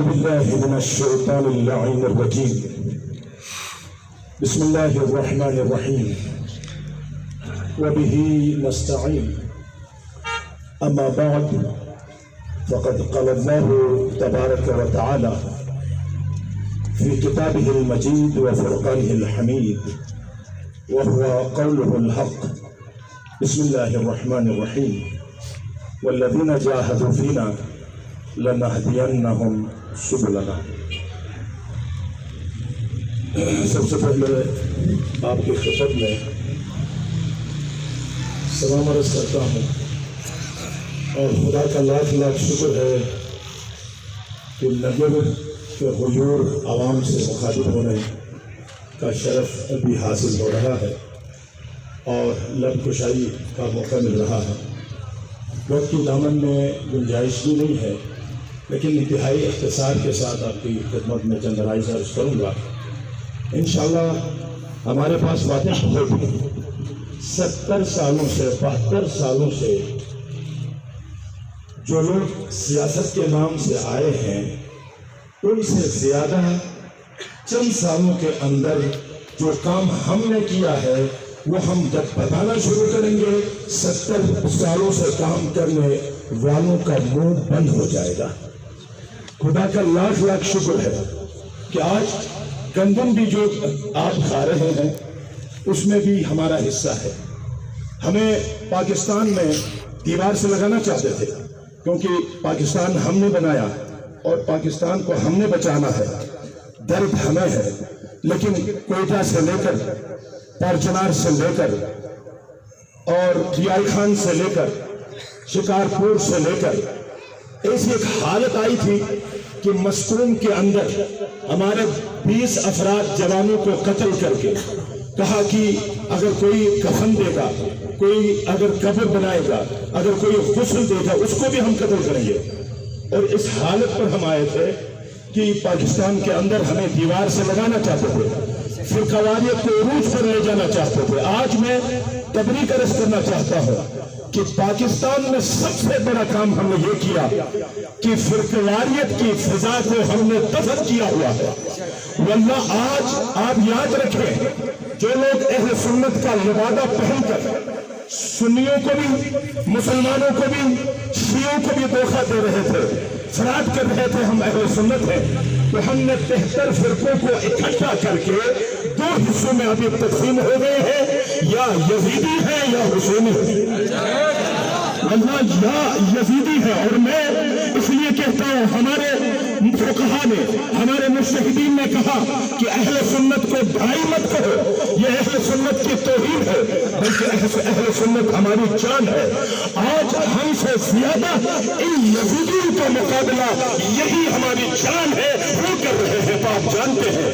بالله من الشيطان اللعين الرجيم. بسم الله الرحمن الرحيم وبه نستعين. أما بعد فقد قال الله تبارك وتعالى في كتابه المجيد وفرقانه الحميد وهو قوله الحق. بسم الله الرحمن الرحيم والذين جاهدوا فينا لنهدينهم سبلنا. سب سے پہلے آپ کی خدمت میں سلام عرض کرتا ہوں اور خدا کا لاکھ لاکھ شکر ہے کہ نگر کے حضور عوام سے مخاطب ہونے کا شرف ابھی حاصل ہو رہا ہے اور لب کشائی کا موقع مل رہا ہے. وقت کی دامن میں گنجائش بھی نہیں ہے، لیکن انتہائی اختصار کے ساتھ آپ کی خدمت میں چند رائز عرض کروں گا. انشاءاللہ ہمارے پاس واضح ہوگی 70 سالوں سے 72 سالوں سے جو لوگ سیاست کے نام سے آئے ہیں ان سے زیادہ چند سالوں کے اندر جو کام ہم نے کیا ہے وہ ہم جب بتانا شروع کریں گے 70 سالوں سے کام کرنے والوں کا منہ بند ہو جائے گا. خدا کا لاکھ لاکھ شکر ہے کہ آج گندم بھی جو آپ کھا رہے ہیں اس میں بھی ہمارا حصہ ہے. ہمیں پاکستان میں دیوار سے لگانا چاہتے تھے کیونکہ پاکستان ہم نے بنایا اور پاکستان کو ہم نے بچانا ہے. درد ہمیں ہے، لیکن کوئٹہ سے لے کر پارچنار سے لے کر اور ریائی خان سے لے کر شکارپور سے لے کر ایسی ایک حالت آئی تھی کہ مسکون کے اندر ہمارے 20 افراد جوانوں کو قتل کر کے کہا کہ اگر کوئی کفن دے گا، کوئی اگر قبر بنائے گا، اگر کوئی غسل دے گا اس کو بھی ہم قتل کریں گے. اور اس حالت پر ہم آئے تھے کہ پاکستان کے اندر ہمیں دیوار سے لگانا چاہتے تھے، فرقواریت کو عروج پر لے جانا چاہتے تھے. آج میں تبریک عرض کرنا چاہتا ہوں کہ پاکستان میں سب سے بڑا کام ہم نے یہ کیا کہ فرقواریت کی فضا کو ہم نے دفن کیا ہوا ہے. واللہ آج آپ یاد رکھیں جو لوگ اہل سنت کا لبادہ پہن کر سنیوں کو بھی مسلمانوں کو بھی شیعوں کو بھی دھوکہ دے رہے تھے، فراڈ کر رہے تھے ہم اہل سنت ہیں، تو ہم نے 73 فرقوں کو اکٹھا کر کے 2 حصوں میں ابھی تقسیم ہو گئے ہیں، یا یزیدی ہے یا حسینی ہے. اللہ یا یزیدی ہے. اور میں اس لیے کہتا ہوں ہمارے فقہا نے، ہمارے مجتہدین نے کہا کہ اہل سنت کو بھائی مت کہو، یہ اہل سنت کی توہین ہے، بلکہ اہل سنت ہماری جان ہے. آج ہم سے زیادہ ان یزیدیوں کا مقابلہ یہی ہماری جان ہے وہ کر رہے ہیں، تو آپ جانتے ہیں.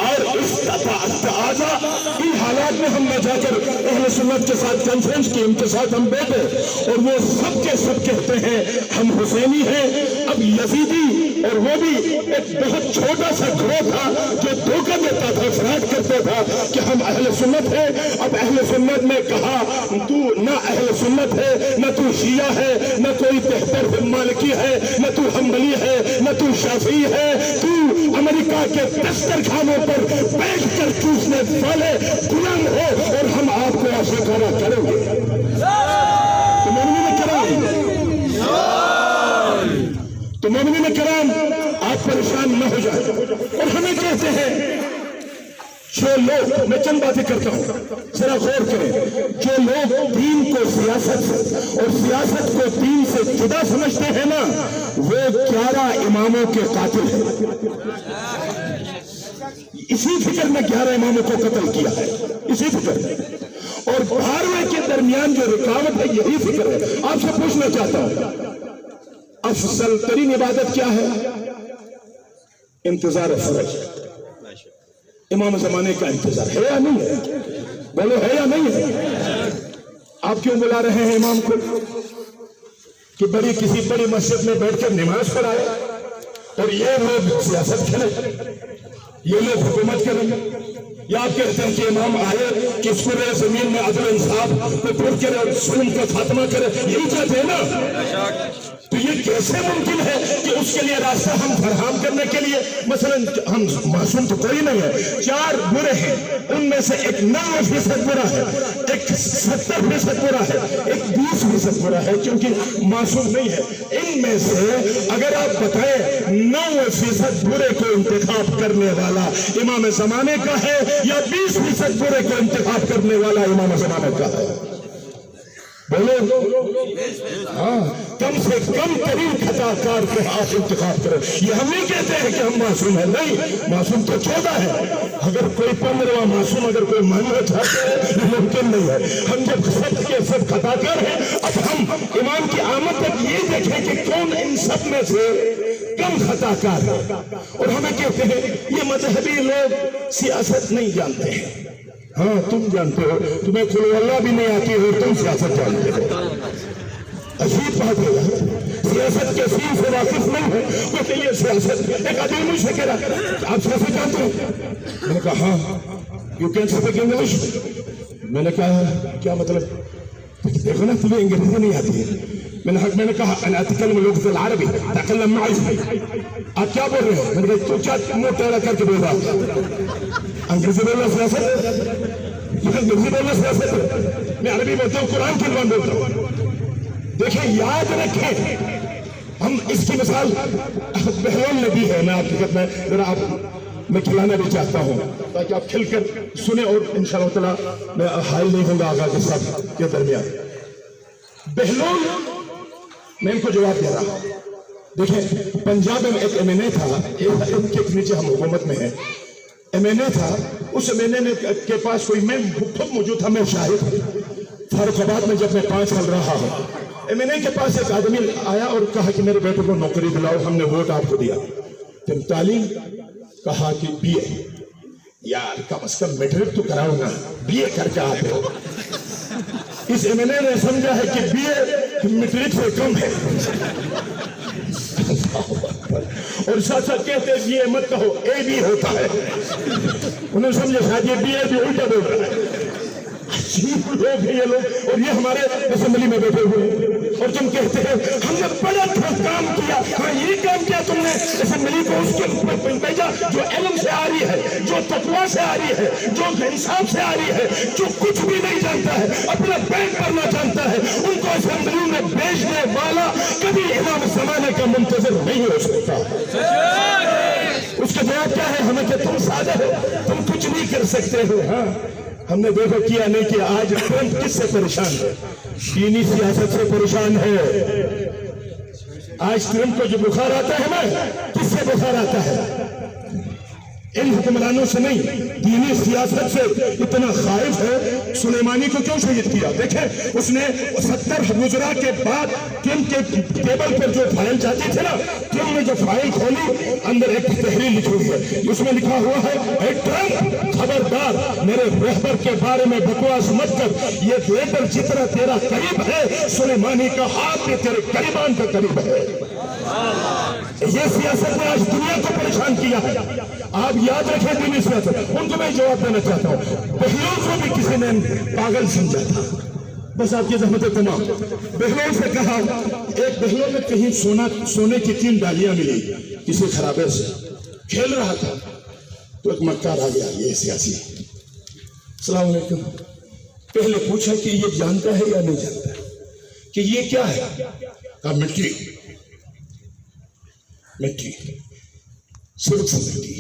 اور اس تقاضا ان حالات میں ہم نے جا کر اہل سنت کے ساتھ کانفرنس کی، ان کے ساتھ ہم بیٹھے اور وہ سب کے سب کہتے ہیں ہم حسینی ہیں. اب یزیدی اور وہ بھی ایک بہت چھوٹا سا گروہ تھا جو دھوکہ دیتا تھا، فراڈ کرتا تھا کہ ہم اہل سنت ہیں. اب اہل سنت نے کہا تو نہ اہل سنت ہے، نہ تو شیعہ ہے، نہ کوئی 73 مالکی ہے، نہ تو حنبلی ہے، نہ تو شافعی ہے، تو امریکہ کے دسترخوانوں پر بیٹھ کر چوسنے والے غلام ہو اور ہم آپ کو آشکارا کریں گے. تو مومنین کرام آپ پریشان نہ ہو جائیں. اور ہمیں کہتے ہیں جو لوگ، میں چند باتیں کرتا ہوں ذرا غور کریں، جو لوگ دین کو سیاست اور سیاست کو دین سے جدا سمجھتے ہیں نا وہ 11 اماموں کے قاتل ہیں. اسی فکر میں 11 اماموں کو قتل کیا ہے، اسی فکر میں. اور 12ویں کے درمیان جو رکاوٹ ہے یہی فکر ہے. آپ سے پوچھنا چاہتا ہوں افضل ترین عبادت کیا ہے؟ انتظار فرج. امام زمانے کا انتظار ہے یا نہیں ہے؟ بولو ہے یا نہیں ہے؟ آپ کیوں بلا رہے ہیں امام کو کہ کسی بڑی مسجد میں بیٹھ کر نماز پڑھائے اور یہ لوگ سیاست کھیلیں، یہ لوگ حکومت کریں؟ یا آپ کہتے ہیں کہ امام آئے کہ سورہ زمین میں عدل انصاف کو توڑ کے ظلم کا خاتمہ کرے، یہی چاہتے ہیں نا؟ تو یہ کیسے ممکن ہے کہ اس کے لیے راستہ ہم فراہم کرنے کے لیے، مثلا ہم معصوم تو کوئی نہیں ہے، 4 برے ہیں، ان میں سے ایک 9% برا ہے، ایک 70% برا ہے، ایک 20% برا ہے، کیونکہ معصوم نہیں ہے۔ ان میں سے اگر آپ بتائیں 9% برے کو انتخاب کرنے والا امام زمانے کا ہے یا 20% برے کو انتخاب کرنے والا امام زمانے کا ہے؟ بولو ہاں، کم سے کم ترین خطا کار کو آپ انتخاب کریں۔ یہ ہم نہیں کہتے ہیں کہ ہم معصوم ہیں، نہیں، معصوم تو 14 ہے، اگر کوئی 15واں معصوم اگر کوئی ماننا چاہتا ہے یہ ممکن نہیں ہے۔ ہم جب سب کے سب خطا کار ہیں، اب ہم امام کی آمد تک یہ دیکھیں کہ کون ان سب میں سے کم خطا کار ہے، اور ہمیں کہتے ہیں یہ مذہبی لوگ سیاست نہیں جانتے ہیں۔ ہاں تم جانتے ہو، تمہیں قل اللہ بھی نہیں آتی ہو، تم سیاست جانتے ہو۔ عجیب بات ہے، سیاست کے سین سے واقف نہیں ہے، کہتے یہ سیاست۔ ایک آدمی مجھ سے کہہ رہا آپ سیاست جانتے ہو؟ میں نے کہا ہاں، یو کین اسپیک انگلش؟ میں نے کہا کیا مطلب؟ دیکھو نا تمہیں انگریزی نہیں آتی ہے۔ میں نے کہا انا اتکلم اللغة العربی تکلم معي۔ آپ کیا بول رہے ہیں؟ میں نے کہا تو کیا منہ ٹیڑھا کر کے بول رہا انگریزی بولنا سیاست؟ انگریزی بولنا سیاست؟ میں عربی بولتا ہوں، قرآن کی زبان بولتا ہوں۔ دیکھیں یاد رکھیں، ہم اس کی مثال بہلول نے دی ہے۔ میں آپ کی خدمت میں ذرا آپ میں کھلانا بھی چاہتا ہوں تاکہ آپ کھل کر سنیں، اور انشاءاللہ تعالیٰ میں حائل نہیں ہوں گا آگا کے سب کے درمیان۔ بہلول میں ان کو جواب دے رہا ہوں۔ دیکھیں پنجاب میں ایک ایم این اے تھا، ایک کے نیچے ہم حکومت میں ہیں، ایم این اے تھا۔ اس ایم این اے کے پاس کوئی، میں خود موجود تھا، میں شاہد فاروق آباد میں جب میں 5 سال رہا ہوں، ایم این اے کے پاس ایک آدمی آیا اور کہا کہ میرے بیٹے کو نوکری دلاؤ، ہم نے ووٹ آپ کو دیا۔ پھر تعلیم، کہا کہ بی اے۔ یار کم از کم میٹرک تو کراؤ نا، بی اے کر کے آتے ہو۔ اس ایم این اے نے سمجھا ہے کہ بی اے میٹرک سے کم ہے، اور ساتھ ساتھ کہتے ہیں بی اے مت کہو، اے بھی ہوتا ہے۔ انہوں نے سمجھا شاید یہ بی اے بھی الٹا بول رہا ہے۔ عجیب لوگ ہیں یہ لوگ، اور یہ ہمارے اسمبلی میں بیٹھے ہوئے ہیں، اور تم کہتے ہیں ہم نے بڑا کام کیا۔ ہاں یہ کام کیا تم نے، اسمبلی کو اس کے بھیجا جو علم سے آ رہی ہے، جو تقویٰ سے آ رہی ہے، جو انصاف سے آ رہی ہے، جو کچھ بھی نہیں جانتا ہے، اپنا پیٹ بھرنا جانتا ہے، ان کو اسمبلی میں بھیجنے والا کبھی امام زمانے کا منتظر نہیں ہو سکتا۔ اس کا جواب کیا ہے ہمیں کہ تم سادہ ہو، تم کچھ نہیں کر سکتے ہو۔ ہاں ہم نے دیکھو کیا نہیں کیا۔ آج ٹرمپ کس سے پریشان ہے؟ دینی سیاست سے پریشان ہے۔ آج ٹرمپ کو جو بخار آتا ہے نا، کس سے بخار آتا ہے؟ ان حکمرانوں سے نہیں، دینی سیاست سے اتنا خائف ہے۔ سلیمانی کو کیوں شہید کیا؟ دیکھیں اس نے 70 وزراء کے بعد ٹرمپ کے ٹیبل پر جو فائل جاتی تھے نا، ٹرمپ نے جو فائل کھولی، اندر ایک تحریر لکھی ہوئی ہے، اس میں لکھا ہوا ہے اے ٹرمپ خبردار میرے رہبر کے بارے میں بکواس مت کر، یہ رہبر جتنا تیرا قریب ہے سلیمانی کا ہاتھ بھی تیرے قریبان کا قریب ہے۔ یہ سیاست نے آج دنیا کو پریشان کیا ہے۔ آپ یاد رکھیں دینی سیاست، ان کو میں جواب دینا چاہتا ہوں۔ بہلول کو بھی کسی نے پاگل سمجھا تھا، بس آپ کی زحمت تمام۔ بہلول سے کہا، ایک بہلول میں کہیں سونے کی 3 ڈالیاں ملی کسی خرابے سے، کھیل رہا تھا تو ایک مکار آ گیا، یہ سیاسی، السلام علیکم، پہلے پوچھا کہ یہ جانتا ہے یا نہیں جانتا ہے کہ یہ کیا ہے؟ کہا مٹی، مٹی، صرف مٹی۔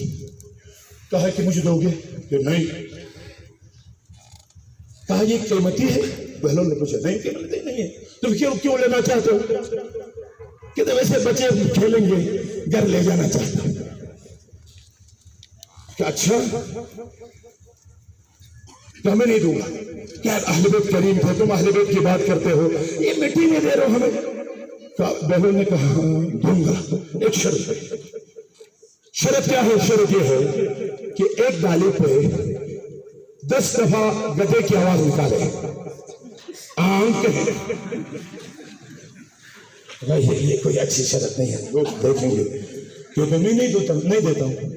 کہا کہ مجھے دو گے؟ کہ نہیں۔ کہا یہ قیمتی ہے؟ بہلول نے پوچھا نہیں قیمتی نہیں ہے۔ تم کیوں لینا چاہتے ہو؟ کہتے ویسے بچے کھیلیں گے، گھر لے جانا چاہتا ہوں۔ کہ اچھا، کہ میں نہیں دوں گا۔ کیا اہل بیت کریم تھے، تم اہل بیت کی بات کرتے ہو، یہ مٹی نہیں دے رہے ہو ہمیں؟ بہلول نے کہا دوں گا، ایک شرط ہے۔ شرط کیا ہے؟ شرط یہ ہے کہ ایک ڈالی پہ 10 دفعہ گدے کی آواز نکالے، آنکھ یہ کوئی اچھی شرط نہیں ہے، لوگ دیکھیں گے، کیونکہ میں نہیں دیتا ہوں۔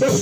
10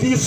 30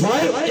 5,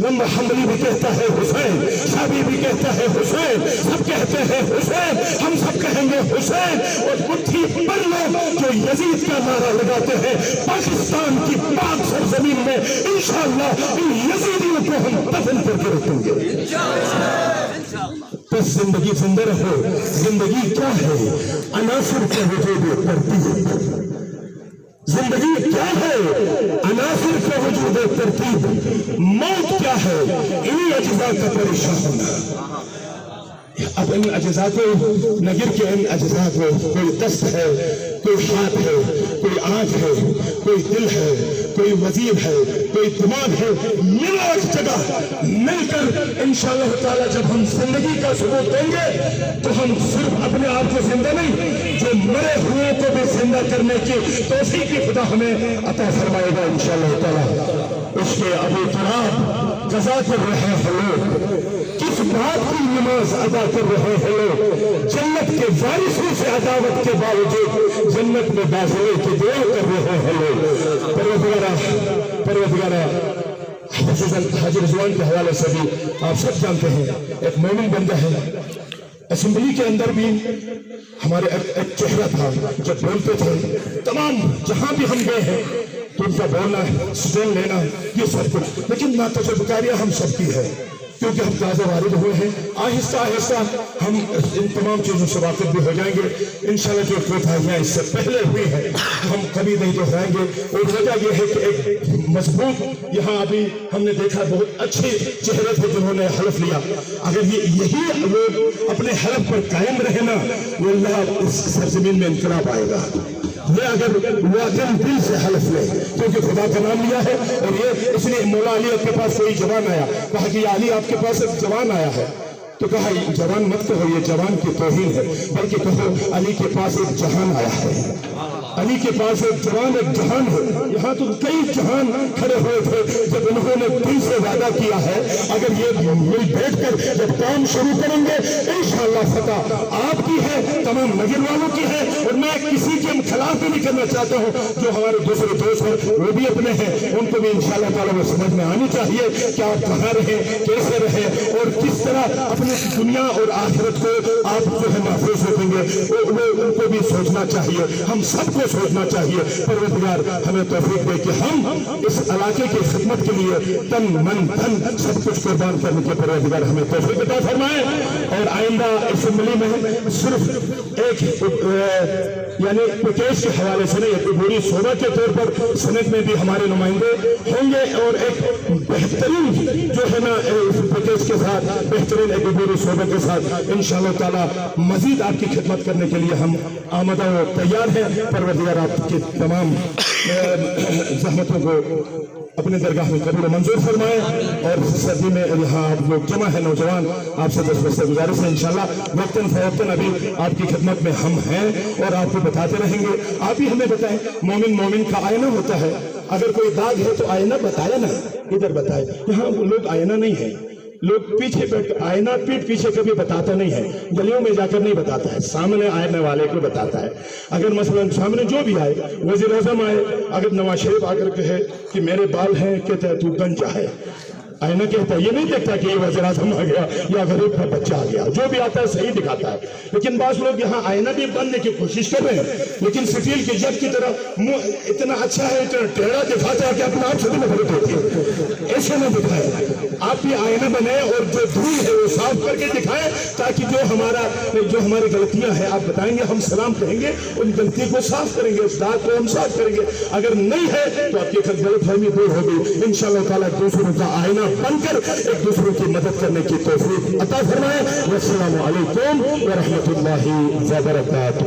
لمبا حملی بھی کہتا ہے حسین، شابی بھی کہتا ہے حسین، سب کہتے ہیں حسین، ہم سب کہیں گے حسین۔ اور مٹھی پر لوگ جو یزید کا نعرہ لگاتے ہیں پاکستان کی پاک سرزمین میں، انشاءاللہ ان یزیدیوں کو ہم دفن کر کے رکھیں گے۔ بس زندگی زندہ رہو۔ زندگی کیا ہے؟ عناصر کے وجود ترتیب۔ زندگی کیا ہے؟ عناصر کے وجود ترتیب۔ موت کیا ہے؟ انہی اجزاء کا پریشان ہونا۔ اب ان اجزاء کو نگر کے ان اجزاء کو، کوئی دست ہے، کوئی ہاتھ ہے، کوئی آنکھ ہے، کوئی دل ہے، کوئی وزیر ہے، کوئی دماغ ہے، ملو ایک جگہ، مل کر انشاءاللہ تعالی جب ہم زندگی کا ثبوت دیں گے تو ہم صرف اپنے آپ کو زندہ نہیں، جو مرے ہوئے کو بھی زندہ کرنے کی توفیق خدا ہمیں عطا فرمائے گا انشاءاللہ تعالی۔ اس کے ابو تراب قضا کر رہے ہیں لوگ، کس بات کی نماز ادا کر رہے ہیں لوگ، جنت کے وارثوں سے عداوت کے باوجود جنت میں داخلے کی دعا کر رہے ہیں لوگ۔ پروردگارہ خصوصاً حاجی رضوان کے حوالے سے بھی آپ سب جانتے ہیں ایک مومن بندہ ہے۔ اسمبلی کے اندر بھی ہمارے ایک چہرہ تھا، جب بولتے تھے تمام جہاں بھی ہم گئے ہیں تو ان کا بولنا ہے، سٹینڈ لینا، یہ سب کچھ، لیکن ناتجربکاریاں ہم سب کی ہے کیونکہ ہم تازہ وارد ہوئے ہیں۔ آہستہ آہستہ ہم ان تمام چیزوں سے واقف بھی ہو جائیں گے انشاءاللہ۔ جو کوتاہیاں اس سے پہلے ہوئی ہیں ہم کبھی نہیں دہرائیں گے، اور وجہ یہ ہے کہ ایک مضبوط، یہاں ابھی ہم نے دیکھا بہت اچھے چہرے تھے جنہوں نے حلف لیا، اگر یہی لوگ اپنے حلف پر قائم رہے نا واللہ اس سرزمین میں انقلاب آئے گا۔ یہ اگر دل سے حلف لے کیونکہ خدا کا نام لیا ہے، اور یہ اس لیے مولا علی کے پاس کوئی جوان آیا، کہا کہ یا علی آپ کے پاس ایک جوان آیا ہے، تو کہا جوان مت کہو، یہ جوان کی توہین ہے، بلکہ کہو علی کے پاس ایک جہان آیا ہے، علی کے پاس ایک جوان ایک جہان ہے۔ یہاں تو کئی جہان کھڑے ہوئے تھے جب انہوں نے دل سے وعدہ کیا ہے اگر یہ مل بیٹھ کر جب کام شروع کریں گے انشاءاللہ فتح آپ کی ہے، تمام نگر والوں کی ہے۔ اور میں کسی کے خلاف بھی نہیں کرنا چاہتا ہوں، جو ہمارے دوسرے دوست ہیں وہ بھی اپنے ہیں، ان کو بھی انشاءاللہ تعالیٰ وہ سمجھ میں آنی چاہیے کہ آپ کہاں رہیں، کیسے رہیں، اور کس طرح اپنی دنیا اور آخرت کو آپ جو ہے محفوظ رکھیں گے، ان کو بھی سوچنا چاہیے، ہم سب کو سوچنا چاہیے۔ پروردگار ہمیں توفیق دے کہ ہم اس علاقے کی خدمت کے لیے تن من دھن سب کچھ قربان کرنے کے پروردگار ہمیں توفیق عطا فرمائے۔ اور آئندہ اسمبلی میں صرف ایک یعنی پیکیج کے حوالے سے نہیں، ایک عبوری صوبہ کے طور پر سینٹ میں بھی ہمارے نمائندے ہوں گے، اور ایک بہترین جو ہے نا پیکیج کے ساتھ، بہترین ایک عبوری صوبہ کے ساتھ انشاءاللہ تعالی مزید آپ کی خدمت کرنے کے لیے ہم آمدہ و تیار ہیں۔ پروردگار آپ کی تمام زحمتوں کو اپنے درگاہ میں قبول و منظور فرمائے، اور سردی میں یہاں آپ لوگ جمع ہیں نوجوان، آپ سے دست گزارش ہے انشاءاللہ وقتاً فوقتاً ابھی آپ کی خدمت میں ہم ہیں اور آپ کو بتاتے رہیں گے۔ آپ ہی ہمیں بتائیں، مومن کا آئینہ ہوتا ہے، اگر کوئی داغ ہے تو آئینہ بتائے نا، ادھر بتائے۔ یہاں لوگ آئینہ نہیں ہے، لوگ پیچھے بیٹھ آئینہ پیٹ پیچھے کبھی بتاتا نہیں ہے، گلیوں میں جا کر نہیں بتاتا ہے، سامنے آنے والے کو بتاتا ہے۔ اگر مثلا سامنے جو بھی آئے، وزیر اعظم آئے، اگر نواز شریف آ کر کہے کہ میرے بال ہیں، کہتا ہے تو گنجا ہے، آئینہ کہتا ہے، یہ نہیں دیکھتا کہ یہ وزیر اعظم آ گیا یا غریب کا بچہ آ گیا، جو بھی آتا ہے صحیح دکھاتا ہے۔ لیکن بعض لوگ یہاں آئینہ بھی بننے کی کوشش کر رہے ہیں، لیکن سٹیل کے جگ کی طرح منہ اتنا اچھا ہے، اتنا ٹیڑھا دکھاتا ہے کہ اپنا آپ سے بھی نفرت ہوتی ہے، ایسے نہ دکھائے۔ آپ بھی آئینہ بنے اور جو دھول ہے وہ صاف کر کے دکھائیں، تاکہ جو ہماری غلطیاں ہیں آپ بتائیں گے، ہم سلام کہیں گے، ان غلطی کو صاف کریں گے، اس داغ کو ہم صاف کریں گے۔ اگر نہیں ہے تو آپ کی غلط فہمی دور ہوگی انشاءاللہ تعالیٰ، دوسروں کا آئینہ بن کر ایک دوسروں کی مدد کرنے کی توفیق عطا فرمائے۔ والسلام علیکم ورحمۃ اللہ وبرکاتہ۔